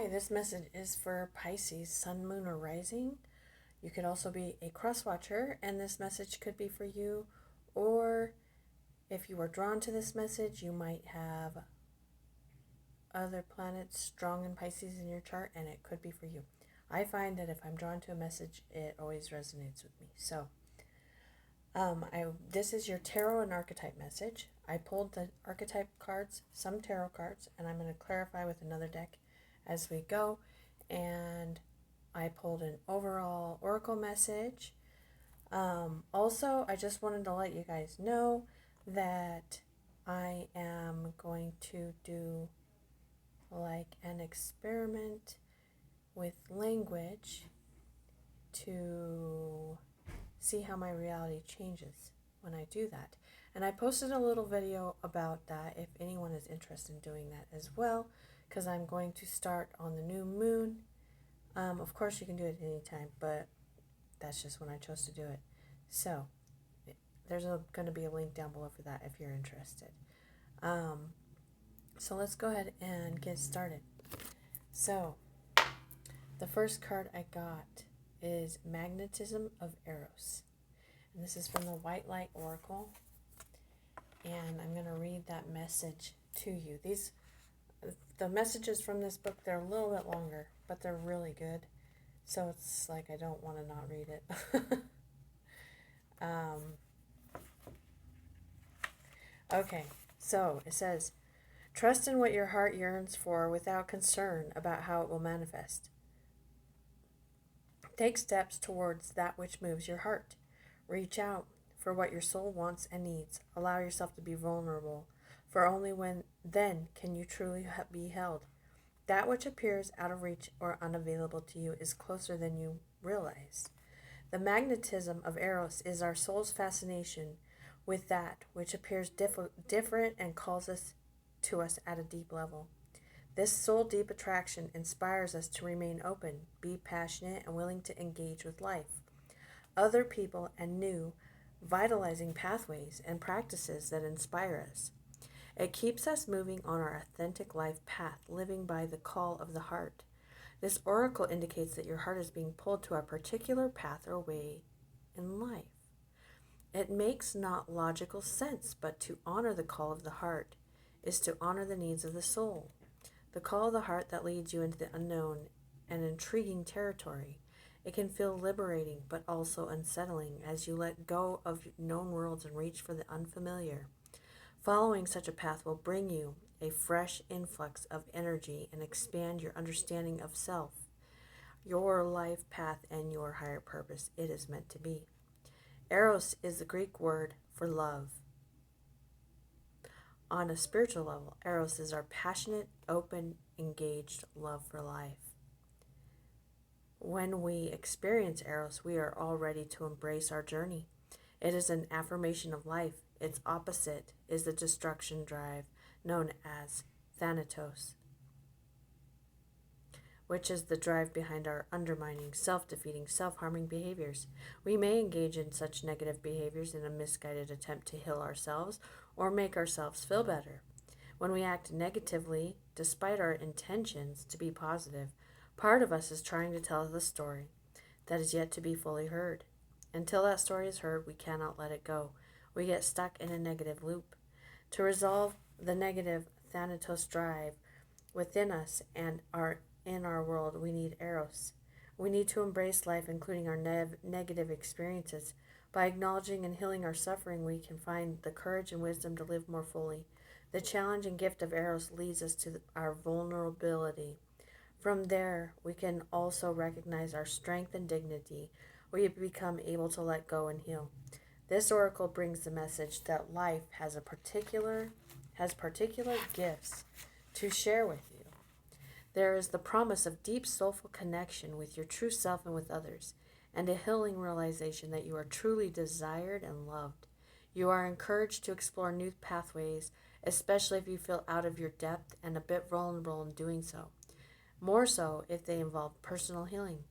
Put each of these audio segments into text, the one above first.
Hi, this message is for Pisces, Sun, Moon, or Rising. You could also be a cross watcher, and this message could be for you. Or if you were drawn to this message, you might have other planets strong in Pisces in your chart, and it could be for you. I find that if I'm drawn to a message, it always resonates with me. So, this is your Tarot and Archetype message. I pulled the archetype cards, some tarot cards, and I'm going to clarify with another deck as we go. And I pulled an overall oracle message. Also, I just wanted to let you guys know that I am going to do like an experiment with language to see how my reality changes when I do that. And I posted a little video about that if anyone is interested in doing that as well, because I'm going to start on the new moon. Of course, you can do it anytime, but that's just when I chose to do it. So there's going to be a link down below for that if you're interested. So let's go ahead and get started. So the first card I got is Magnetism of Eros. And this is from the White Light Oracle. And I'm going to read that message to you. The messages from this book, they're a little bit longer, but they're really good. So it's like I don't want to not read it. Okay, so it says, trust in what your heart yearns for without concern about how it will manifest. Take steps towards that which moves your heart. Reach out for what your soul wants and needs. Allow yourself to be vulnerable, for only then can you truly be held. That which appears out of reach or unavailable to you is closer than you realize. The magnetism of Eros is our soul's fascination with that which appears different and calls us to us at a deep level. This soul-deep attraction inspires us to remain open, be passionate, and willing to engage with life, other people, and new, vitalizing pathways and practices that inspire us. It keeps us moving on our authentic life path, living by the call of the heart. This oracle indicates that your heart is being pulled to a particular path or way in life. It makes not logical sense, but to honor the call of the heart is to honor the needs of the soul. The call of the heart that leads you into the unknown and intriguing territory. It can feel liberating, but also unsettling as you let go of known worlds and reach for the unfamiliar. Following such a path will bring you a fresh influx of energy and expand your understanding of self, your life path, and your higher purpose it is meant to be. Eros is the Greek word for love. On a spiritual level, Eros is our passionate, open, engaged love for life. When we experience Eros, we are all ready to embrace our journey. It is an affirmation of life. Its opposite is the destruction drive known as Thanatos, which is the drive behind our undermining, self-defeating, self-harming behaviors. We may engage in such negative behaviors in a misguided attempt to heal ourselves or make ourselves feel better. When we act negatively, despite our intentions to be positive, part of us is trying to tell the story that is yet to be fully heard. Until that story is heard, we cannot let it go. We get stuck in a negative loop. To resolve the negative Thanatos drive within us and in our world, we need Eros. We need to embrace life, including our negative experiences. By acknowledging and healing our suffering, we can find the courage and wisdom to live more fully. The challenge and gift of Eros leads us to our vulnerability. From there, we can also recognize our strength and dignity. We become able to let go and heal. This oracle brings the message that life has particular gifts to share with you. There is the promise of deep soulful connection with your true self and with others, and a healing realization that you are truly desired and loved. You are encouraged to explore new pathways, especially if you feel out of your depth and a bit vulnerable in doing so. More so if they involve personal healing.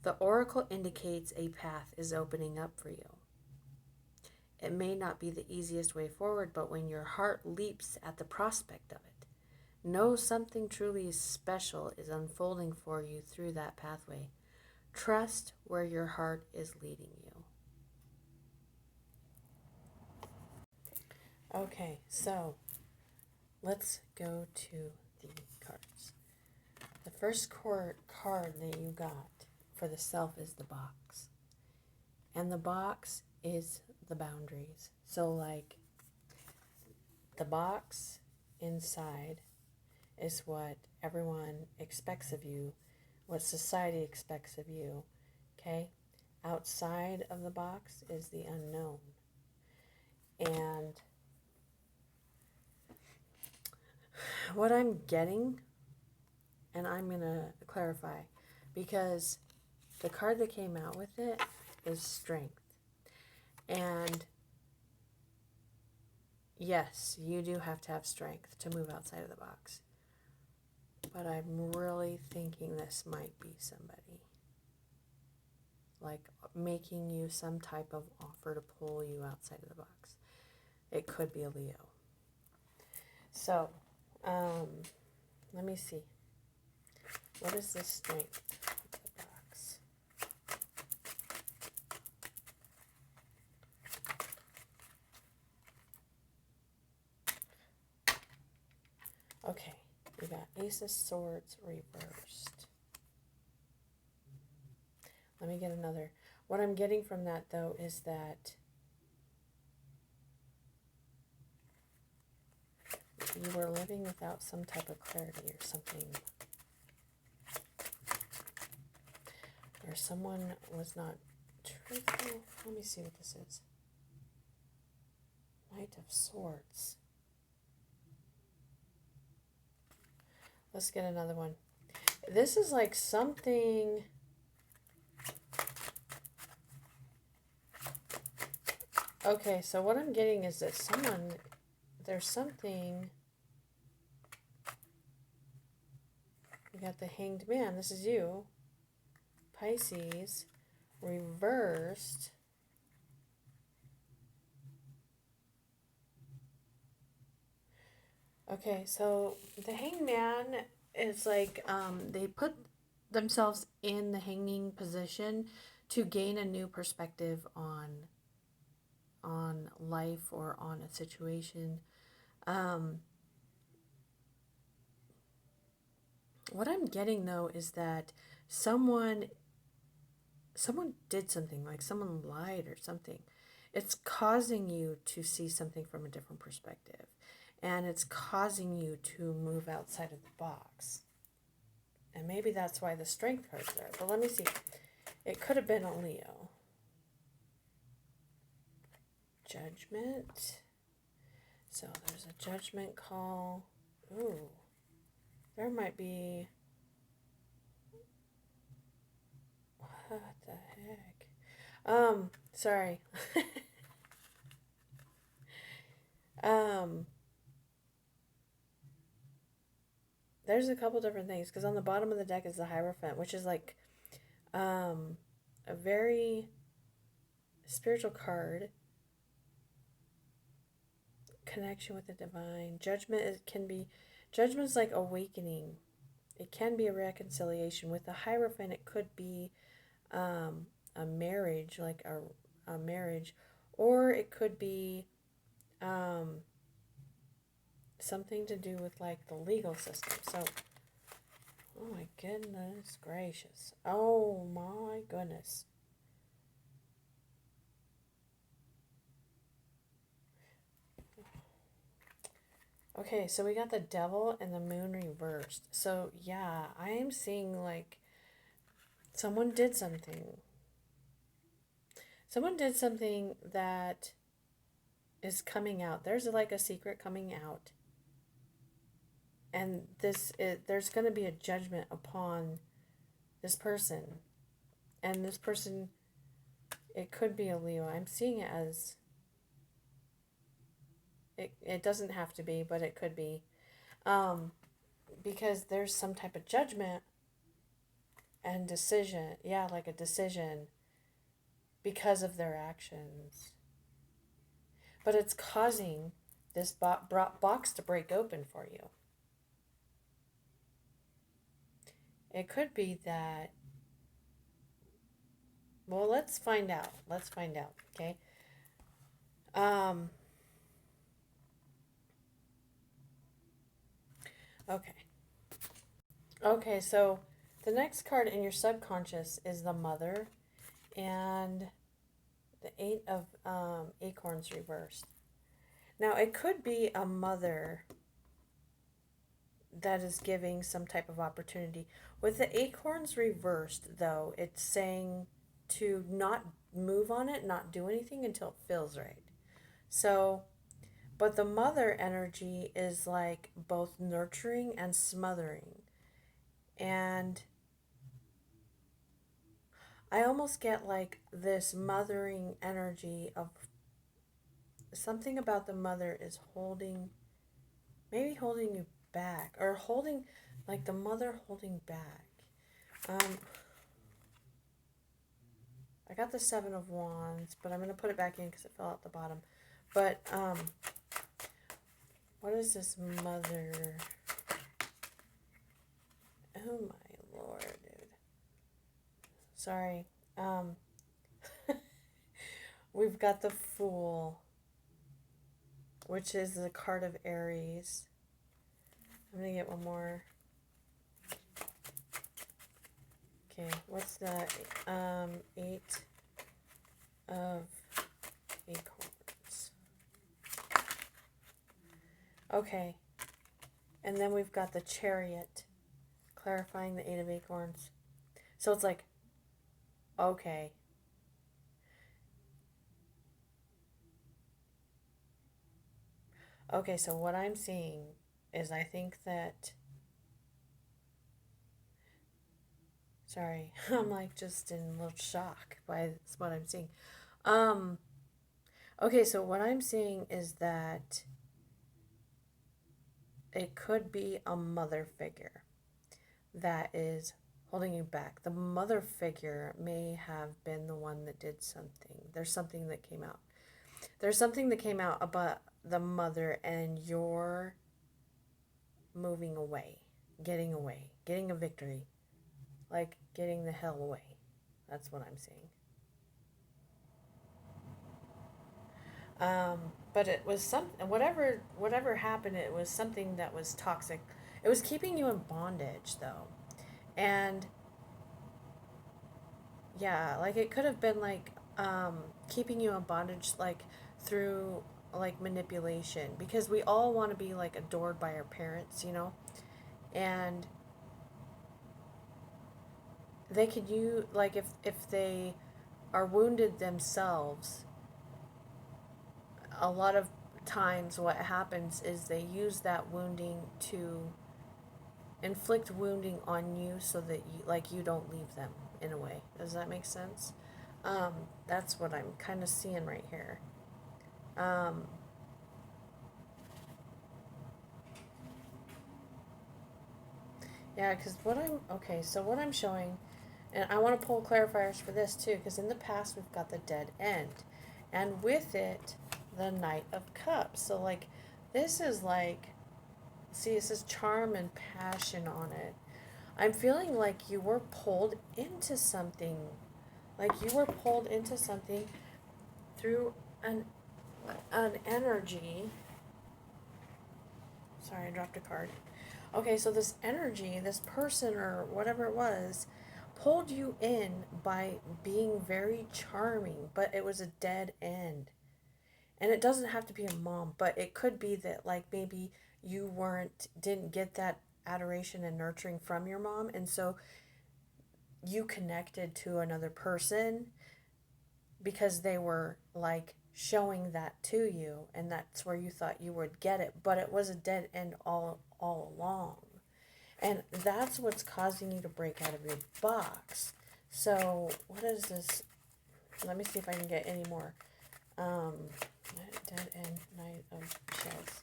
The oracle indicates a path is opening up for you. It may not be the easiest way forward, but when your heart leaps at the prospect of it, Know something truly special is unfolding for you through that pathway. Trust where your heart is leading you. Okay, so let's go to the cards. The first card that you got for the self is the box. And the box is the boundaries. So, like, the box inside is what everyone expects of you, what society expects of you, okay? Outside of the box is the unknown. And what I'm getting, and I'm going to clarify, because the card that came out with it is strength. And yes, you do have to have strength to move outside of the box. But I'm really thinking this might be somebody. Like making you some type of offer to pull you outside of the box. It could be a Leo. So, let me see. What is the strength of the box? Okay, we got Ace of Swords reversed. Let me get another. What I'm getting from that, though, is that you were living without some type of clarity or something. Or someone was not truthful. Let me see what this is. Knight of Swords. Let's get another one. This is like something... Okay, so what I'm getting is that there's something... We got the Hanged Man. This is you. Pisces. Reversed. Okay, so the Hanged Man is like they put themselves in the hanging position to gain a new perspective on life or on a situation. What I'm getting, though, is that someone did something, like someone lied or something. It's causing you to see something from a different perspective. And it's causing you to move outside of the box. And maybe that's why the strength card's there. But let me see. It could have been a Leo. Judgment. So there's a judgment call. Ooh. There might be... What the heck? Sorry. There's a couple different things, because on the bottom of the deck is the Hierophant, which is like a very spiritual card. Connection with the divine. Judgment's like awakening. It can be a reconciliation. With the Hierophant, it could be a marriage, like a marriage, or it could be something to do with like the legal system. So, oh my goodness gracious. Oh my goodness. Okay, so we got the Devil and the Moon reversed. So, yeah, I am seeing like someone did something. Someone did something that is coming out. There's like a secret coming out. And there's going to be a judgment upon this person. And this person, it could be a Leo. I'm seeing it as... It doesn't have to be, but it could be. Because there's some type of judgment and decision. Yeah, like a decision because of their actions. But it's causing this box to break open for you. It could be that, well, let's find out. Let's find out, okay? Okay. Okay, so the next card in your subconscious is the Mother and the Eight of Acorns reversed. Now, it could be a mother that is giving some type of opportunity. With the acorns reversed, though, it's saying to not move on it, not do anything until it feels right. So, but the mother energy is like both nurturing and smothering. And I almost get like this mothering energy of something about the mother is holding, maybe holding you back, or holding, like the mother holding back. I got the Seven of Wands, but I'm going to put it back in because it fell out the bottom. But what is this mother? Oh my lord, dude. Sorry. We've got the Fool, which is the card of Aries. I'm going to get one more. Okay, what's the Eight of Acorns? Okay, and then we've got the Chariot, clarifying the Eight of Acorns. So it's like, okay. Okay, so what I'm seeing is I think that, sorry, I'm like just in a little shock by what I'm seeing. Okay, so what I'm seeing is that it could be a mother figure that is holding you back. The mother figure may have been the one that did something. There's something that came out. There's something that came out about the mother and you're moving away, getting a victory, like getting the hell away. That's what I'm seeing. But it was something, whatever happened, it was something that was toxic. It was keeping you in bondage, though. And yeah, like it could have been like keeping you in bondage, like through like manipulation, because we all want to be like adored by our parents, you know, and they could use, like, if they are wounded themselves, a lot of times what happens is they use that wounding to inflict wounding on you so that you, like, you don't leave them in a way. Does that make sense? That's what I'm kind of seeing right here. Yeah, because so what I'm showing, and I want to pull clarifiers for this too, because in the past we've got the Dead End, and with it, the Knight of Cups. So like, this is like, see, it says charm and passion on it. I'm feeling like you were pulled into something, through an energy. Sorry, I dropped a card. Okay, so this energy, this person or whatever it was, pulled you in by being very charming, but it was a dead end. And it doesn't have to be a mom, but it could be that, like, maybe you didn't get that adoration and nurturing from your mom, and so you connected to another person because they were like showing that to you, and that's where you thought you would get it, but it was a dead end all along. And that's what's causing you to break out of your box. So what is this? Let me see if I can get any more. Dead end, Knight of Shells.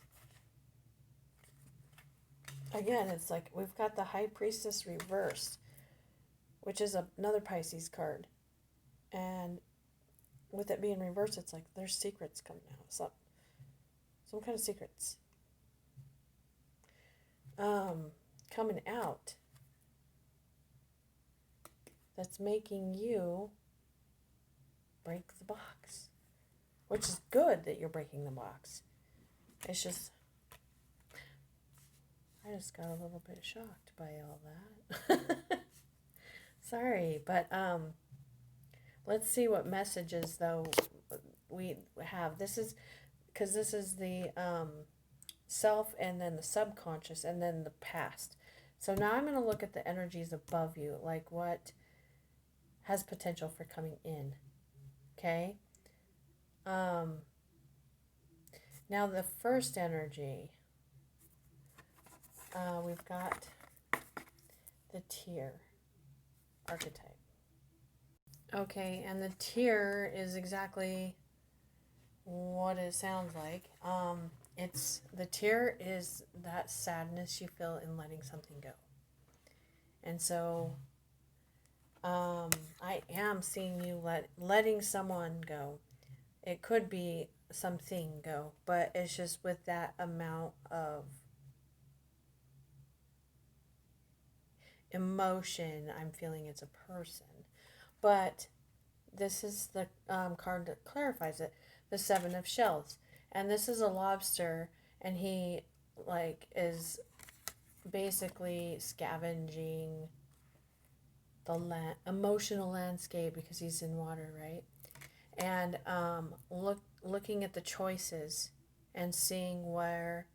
Again, it's like we've got the High Priestess reversed, which is another Pisces card. And with it being reversed, it's like there's secrets coming out. Some kind of secrets coming out. that's making you break the box. Which is good that you're breaking the box. It's just, I just got a little bit shocked by all that. Sorry, but let's see what messages, though, we have. This is, because this is the self and then the subconscious and then the past. So now I'm going to look at the energies above you, like what has potential for coming in. Okay? Now the first energy, we've got the tear archetype. Okay, and the tear is exactly what it sounds like. The tear is that sadness you feel in letting something go. And so I am seeing you letting someone go. It could be something go, but it's just with that amount of emotion, I'm feeling it's a person. But this is the card that clarifies it, the Seven of Shells. And this is a lobster, and he is basically scavenging the emotional landscape because he's in water, right? And looking at the choices and seeing where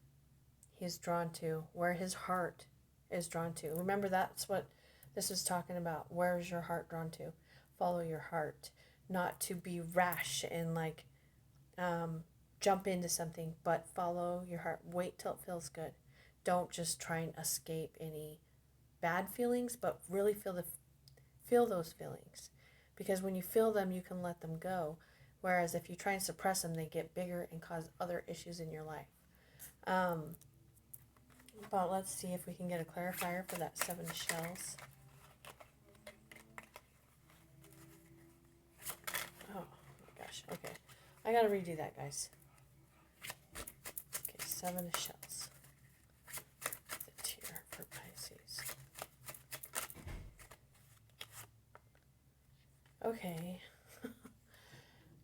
he's drawn to, where his heart is drawn to. Remember, that's what this is talking about. Where is your heart drawn to? Follow your heart. Not to be rash and jump into something, but follow your heart. Wait till it feels good. Don't just try and escape any bad feelings, but really feel those feelings. Because when you feel them, you can let them go. Whereas if you try and suppress them, they get bigger and cause other issues in your life. But let's see if we can get a clarifier for that Seven of Shells. Oh my gosh, okay. I gotta redo that, guys. Okay, Seven of Shells. The tear for Pisces. Okay.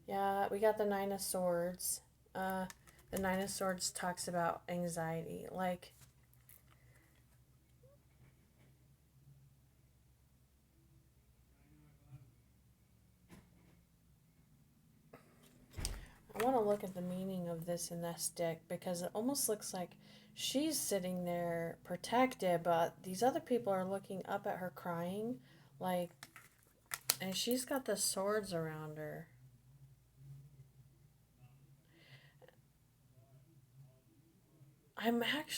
Yeah, we got the Nine of Swords. The Nine of Swords talks about anxiety. I want to look at the meaning of this in this deck because it almost looks like she's sitting there protected, but these other people are looking up at her crying, and she's got the swords around her.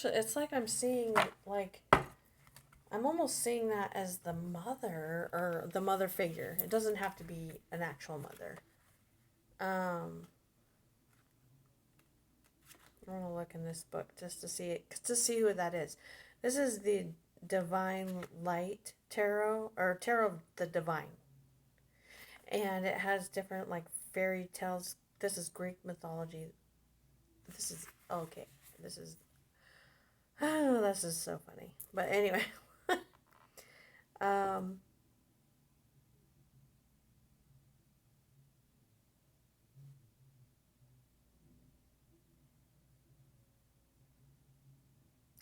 It's like I'm seeing, I'm almost seeing that as the mother, or the mother figure. It doesn't have to be an actual mother. I want to look in this book just to see who that is. This is the Divine Light Tarot, or Tarot of the Divine. And it has different, fairy tales. This is Greek mythology. This is, okay, this is so funny. But anyway,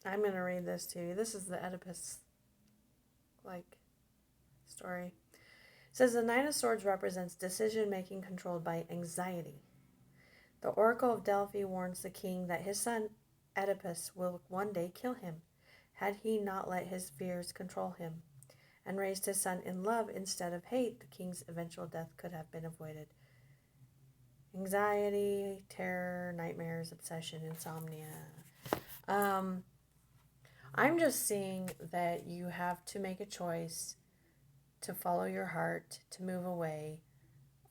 I'm going to read this to you. This is the Oedipus, story. It says, the Nine of Swords represents decision-making controlled by anxiety. The Oracle of Delphi warns the king that his son Oedipus will one day kill him, had he not let his fears control him, and raised his son in love instead of hate. The king's eventual death could have been avoided. Anxiety, terror, nightmares, obsession, insomnia. I'm just seeing that you have to make a choice to follow your heart, to move away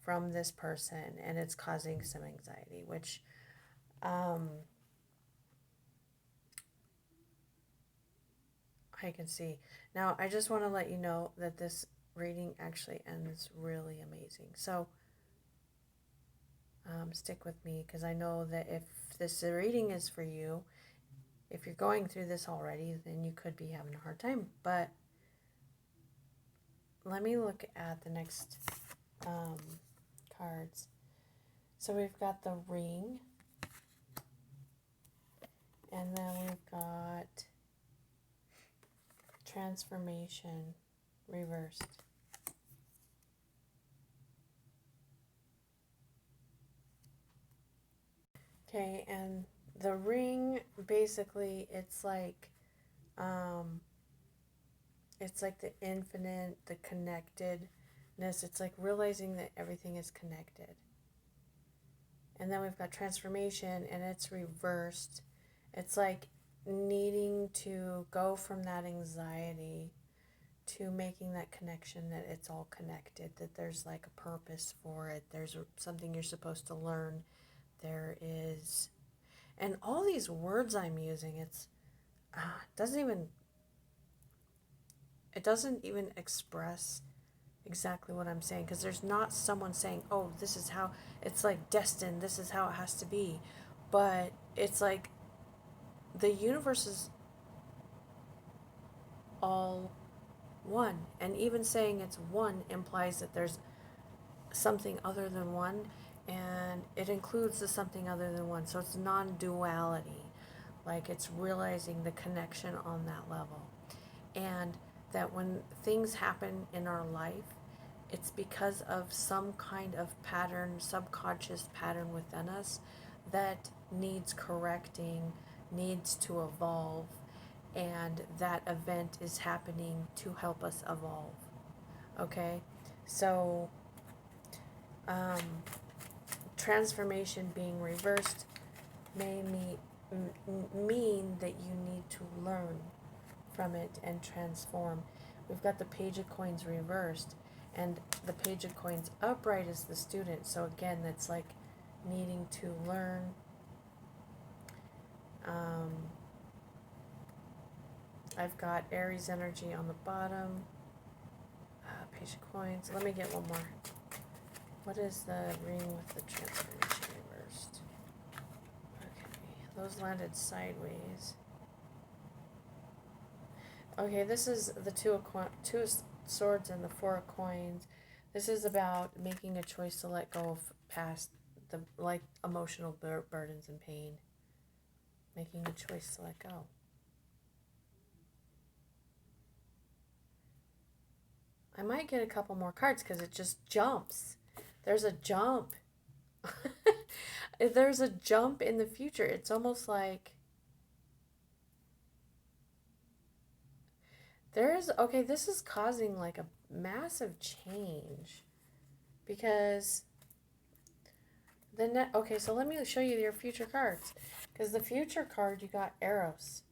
from this person, and it's causing some anxiety, which I can see. Now, I just want to let you know that this reading actually ends really amazing. So stick with me, because I know that if this reading is for you, if you're going through this already, then you could be having a hard time. But let me look at the next cards. So we've got the Ring, and then we've got Transformation reversed. Okay, and the Ring, basically, it's like the infinite, the connectedness. It's like realizing that everything is connected. And then we've got Transformation, and it's reversed. It's like needing to go from that anxiety to making that connection, that it's all connected, that there's like a purpose for it. There's something you're supposed to learn. There is, and all these words I'm using, it doesn't even express exactly what I'm saying, because there's not someone saying, oh, this is how, it's like destined, this is how it has to be. But it's like the universe is all one, and even saying it's one implies that there's something other than one, and it includes the something other than one. So it's non-duality, like it's realizing the connection on that level. And that when things happen in our life, it's because of some kind of pattern, subconscious pattern within us that needs correcting, needs to evolve, and that event is happening to help us evolve. Okay? So, transformation being reversed may mean that you need to learn from it and transform. We've got the Page of Coins reversed, and the Page of Coins upright is the student. So again, that's like needing to learn. I've got Aries energy on the bottom. Page of Coins. Let me get one more. What is the Ring with the Transformation reversed? Okay, those landed sideways. Okay, this is the Two of Swords and the Four of Coins. This is about making a choice to let go of past the emotional burdens and pain. Making a choice to let go. I might get a couple more cards because it just jumps. There's a jump. There's a jump in the future. It's almost like this is causing like a massive change, because so let me show you your future cards, because the future card, you got Eros,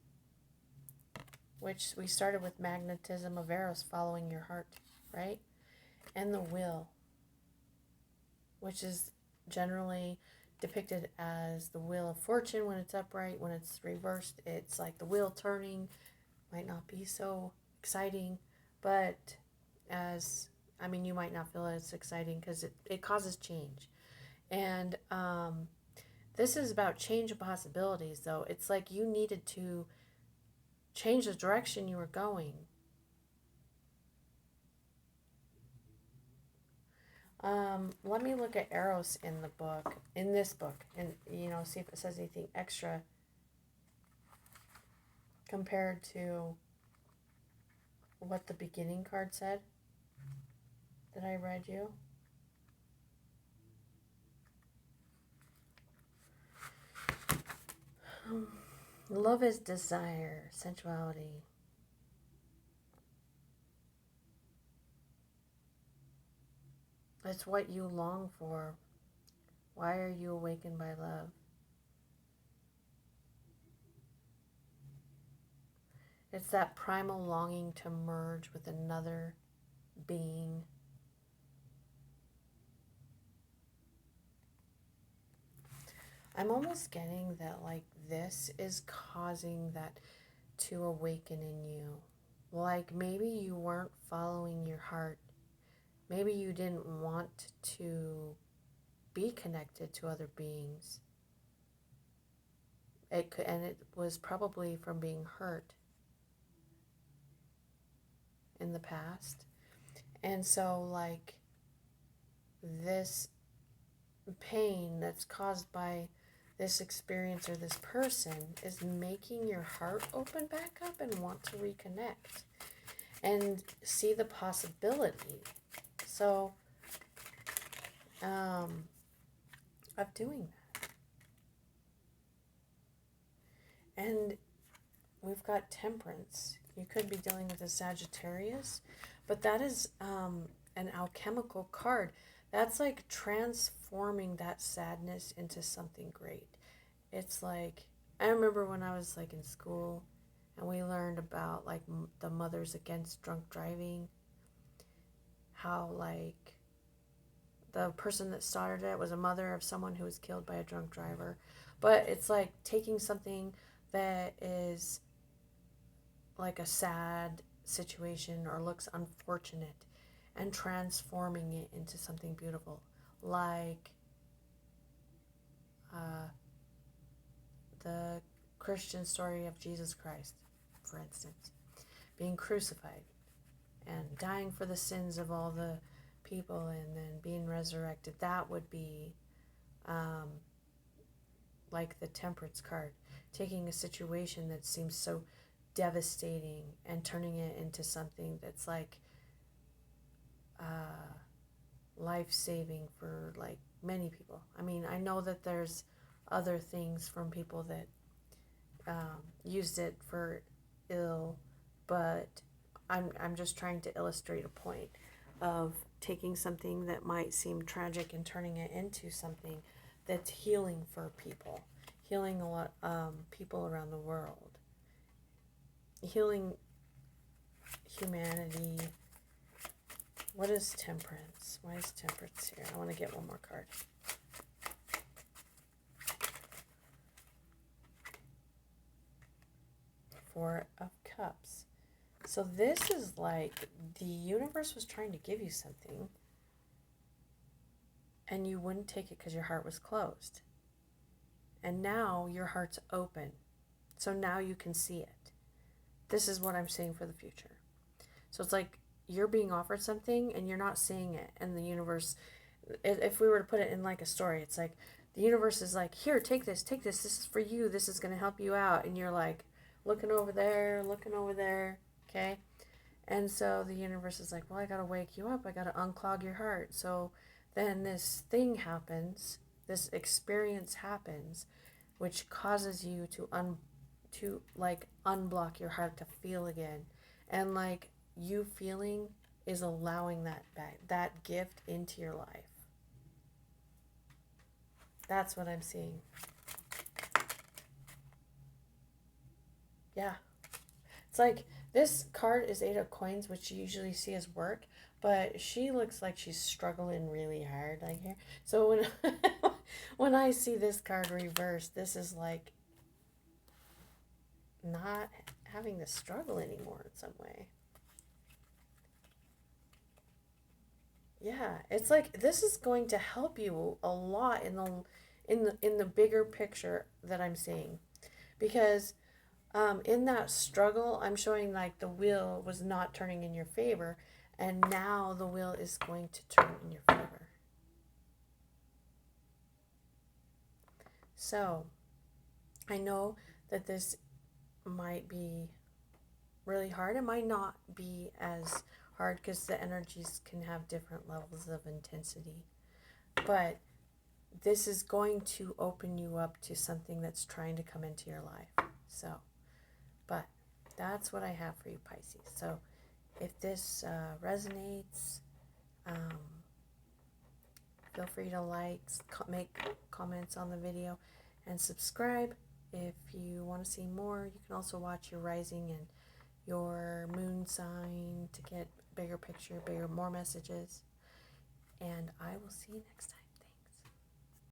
which we started with magnetism of Eros, following your heart, right? And the Will, which is generally depicted as the Wheel of Fortune when it's upright. When it's reversed, it's like the wheel turning. Might not be so exciting, but you might not feel it's exciting because it causes change. And this is about change of possibilities, though. It's like you needed to change the direction you were going. Let me look at Eros in this book, and see if it says anything extra compared to what the beginning card said that I read you. Love is desire, sensuality. It's what you long for. Why are you awakened by love? It's that primal longing to merge with another being. I'm almost getting that this is causing that to awaken in you. Like maybe you weren't following your heart. Maybe you didn't want to be connected to other beings. It was probably from being hurt in the past. And so, like, this pain that's caused by this experience or this person is making your heart open back up and want to reconnect and see the possibility. So, of doing that. And we've got Temperance. You could be dealing with a Sagittarius, but that is an alchemical card. That's like transforming that sadness into something great. It's like, I remember when I was like in school and we learned about like the Mothers Against Drunk Driving, how like the person that started it was a mother of someone who was killed by a drunk driver. But it's like taking something that is like a sad situation or looks unfortunate and transforming it into something beautiful, like the Christian story of Jesus Christ, for instance, being crucified and dying for the sins of all the people and then being resurrected. That would be like the Temperance card, taking a situation that seems so devastating and turning it into something that's like life-saving for like many people. I mean, I know that there's other things from people that used it for ill, but I'm just trying to illustrate a point of taking something that might seem tragic and turning it into something that's healing for people, healing a lot people around the world, healing humanity. What is Temperance? Why is Temperance here? I want to get one more card. Four of Cups. So this is like the universe was trying to give you something and you wouldn't take it because your heart was closed. And now your heart's open. So now you can see it. This is what I'm saying for the future. So it's like you're being offered something and you're not seeing it. And the universe, if we were to put it in like a story, it's like the universe is like, here, take this. This is for you. This is going to help you out. And you're like looking over there. Okay. And so the universe is like, well, I got to wake you up. I got to unclog your heart. So then this thing happens, this experience happens, which causes you to unblock your heart to feel again. And like you feeling is allowing that gift into your life. That's what I'm seeing. Yeah. It's like this card is 8 of Coins, which you usually see as work, but she looks like she's struggling really hard like here. So when when I see this card reversed, this is like not having to struggle anymore in some way. Yeah, it's like this is going to help you a lot in the bigger picture that I'm seeing, because in that struggle, I'm showing like the wheel was not turning in your favor, and now the wheel is going to turn in your favor. So, I know that this might be really hard. It might not be as hard because the energies can have different levels of intensity. But this is going to open you up to something that's trying to come into your life. So, but that's what I have for you, Pisces. So if this resonates, feel free to like, make comments on the video, and subscribe. If you want to see more, you can also watch your rising and your moon sign to get bigger picture, more messages. And I will see you next time.